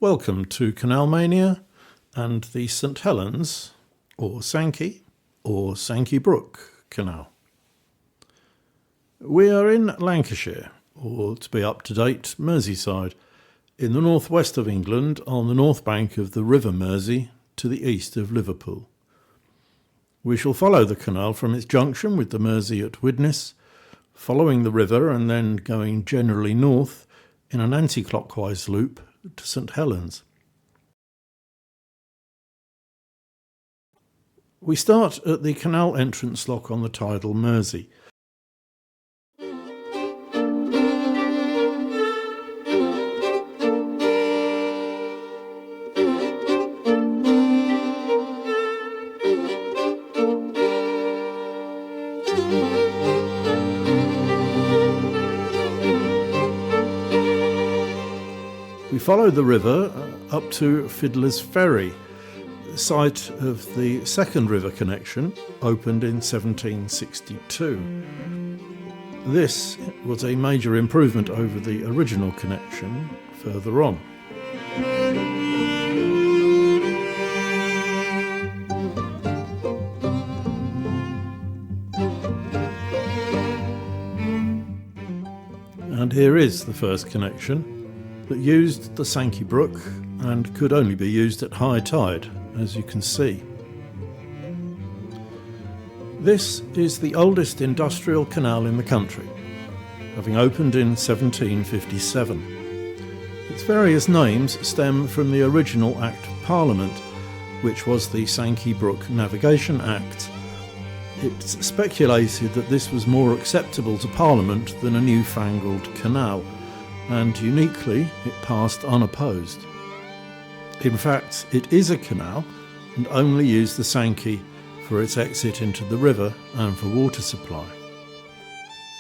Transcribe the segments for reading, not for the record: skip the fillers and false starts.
Welcome to Canal-mania and the St Helens, or Sankey Brook Canal. We are in Lancashire, or to be up to date, Merseyside, in the northwest of England on the north bank of the River Mersey to the east of Liverpool. We shall follow the canal from its junction with the Mersey at Widnes, following the river and then going generally north in an anti-clockwise loop to St Helens. We start at the canal entrance lock on the tidal Mersey. We follow the river up to Fiddler's Ferry, the site of the second river connection, opened in 1762. This was a major improvement over the original connection further on. And here is the first connection that used the Sankey Brook and could only be used at high tide, as you can see. This is the oldest industrial canal in the country, having opened in 1757. Its various names stem from the original Act of Parliament, which was the Sankey Brook Navigation Act. It's speculated that this was more acceptable to Parliament than a newfangled canal, and uniquely it passed unopposed. In fact, it is a canal and only used the Sankey for its exit into the river and for water supply.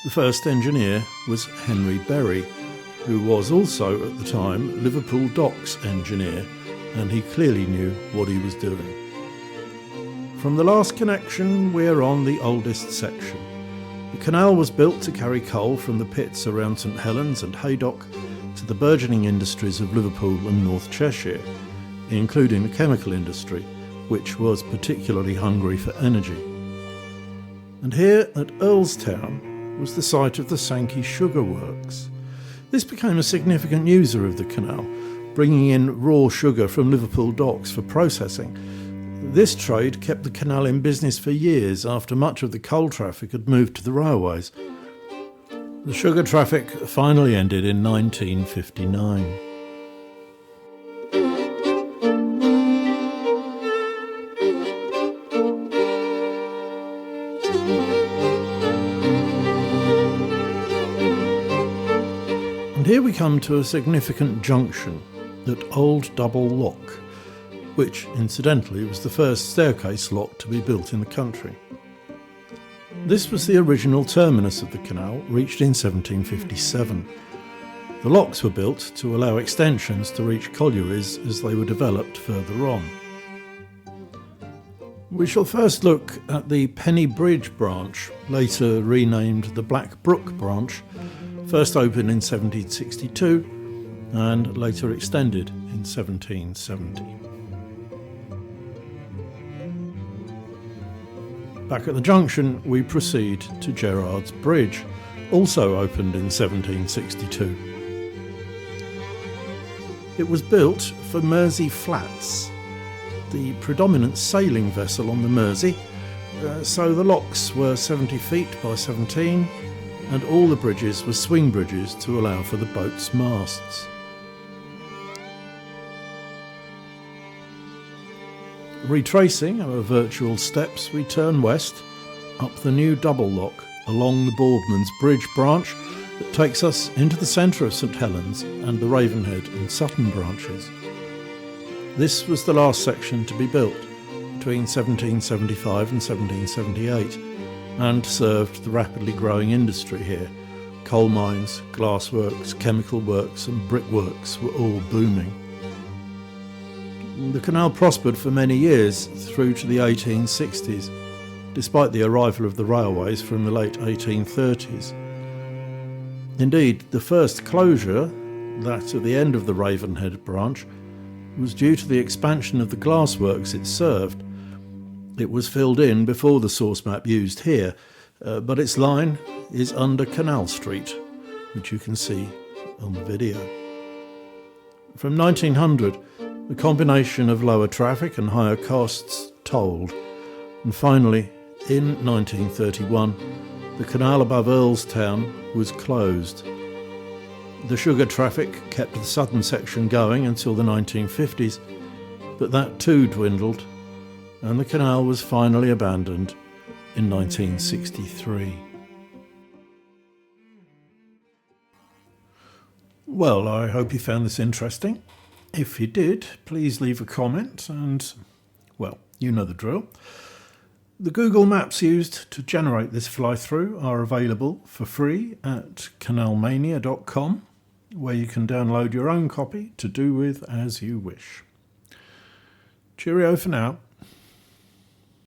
The first engineer was Henry Berry, who was also at the time Liverpool Docks engineer, and he clearly knew what he was doing. From the last connection, we're on the oldest section. The canal was built to carry coal from the pits around St Helens and Haydock to the burgeoning industries of Liverpool and North Cheshire, including the chemical industry, which was particularly hungry for energy. And here at Earlstown was the site of the Sankey Sugar Works. This became a significant user of the canal, bringing in raw sugar from Liverpool docks for processing. This trade kept the canal in business for years after much of the coal traffic had moved to the railways. The sugar traffic finally ended in 1959. And here we come to a significant junction at Old Double Lock, which, incidentally, was the first staircase lock to be built in the country. This was the original terminus of the canal, reached in 1757. The locks were built to allow extensions to reach collieries as they were developed further on. We shall first look at the Penny Bridge branch, later renamed the Black Brook branch, first opened in 1762 and later extended in 1770. Back at the junction, we proceed to Gerrard's Bridge, also opened in 1762. It was built for Mersey Flats, the predominant sailing vessel on the Mersey, so the locks were 70 feet by 17, and all the bridges were swing bridges to allow for the boat's masts. Retracing our virtual steps, we turn west, up the new double lock, along the Boardman's Bridge branch that takes us into the centre of St Helens and the Ravenhead and Sutton branches. This was the last section to be built between 1775 and 1778 and served the rapidly growing industry here. Coal mines, glassworks, chemical works and brickworks were all booming. The canal prospered for many years through to the 1860s, despite the arrival of the railways from the late 1830s. Indeed, the first closure, that at the end of the Ravenhead branch, was due to the expansion of the glassworks it served. It was filled in before the source map used here, but its line is under Canal Street, which you can see on the video. From 1900, the combination of lower traffic and higher costs told, and finally, in 1931, the canal above Earlestown was closed. The sugar traffic kept the southern section going until the 1950s, but that too dwindled, and the canal was finally abandoned in 1963. Well, I hope you found this interesting. If you did, please leave a comment and, well, you know the drill. The Google Maps used to generate this fly-through are available for free at Canal-mania.com, where you can download your own copy to do with as you wish. Cheerio for now.